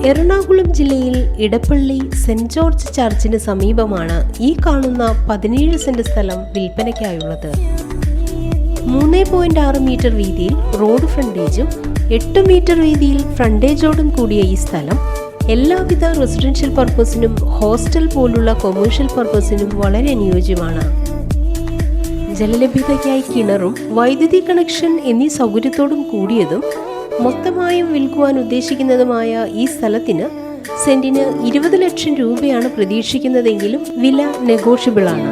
എറണാകുളം ജില്ലയിൽ Edappally saint George ചർച്ചിന് സമീപമാണ് ഈ കാണുന്ന 17 സെന്റ് സ്ഥലം വിൽപ്പനയ്ക്കായുള്ളത്. 3.6 മീറ്റർ വീതിയിൽ റോഡ് ഫ്രണ്ടേജും 8 മീറ്റർ വീതിയിൽ ഫ്രണ്ടേജോടും കൂടിയ ഈ സ്ഥലം എല്ലാവിധ റെസിഡൻഷ്യൽ പർപ്പസിനും ഹോസ്റ്റൽ പോലുള്ള കൊമേഴ്ഷ്യൽ പർപ്പസിനും വളരെ അനുയോജ്യമാണ്. ജലലഭ്യതയ്ക്കായി കിണറും വൈദ്യുതി കണക്ഷൻ എന്നീ സൗകര്യത്തോടും കൂടിയതും മൊത്തമായും വിൽക്കുവാൻ ഉദ്ദേശിക്കുന്നതുമായ ഈ സ്ഥലത്തിന് സെന്റിന് 20 ലക്ഷം രൂപയാണ് പ്രതീക്ഷിക്കുന്നതെങ്കിലും വില നെഗോഷ്യബിൾ ആണ്.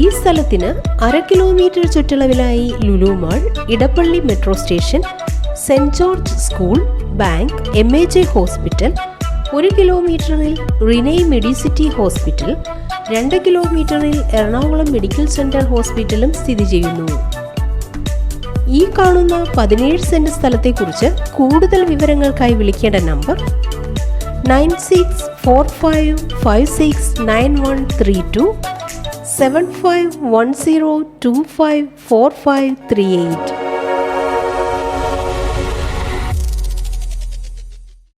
ഈ സ്ഥലത്തിന് 1/2 കിലോമീറ്റർ ചുറ്റളവിലായി Lulu mall, Edappally metro station, Saint George school, bank, MAJ hospital, 1 കിലോമീറ്ററിൽ റിനൈ മെഡിസിറ്റി ഹോസ്പിറ്റൽ, 2 കിലോമീറ്ററിൽ എറണാകുളം മെഡിക്കൽ സെന്റർ ഹോസ്പിറ്റലും സ്ഥിതി ചെയ്യുന്നു. ഈ കാണുന്ന 17 സെന്റ് സ്ഥലത്തെക്കുറിച്ച് കൂടുതൽ വിവരങ്ങൾക്കായി വിളിക്കേണ്ട നമ്പർ 9645569132 7510254538.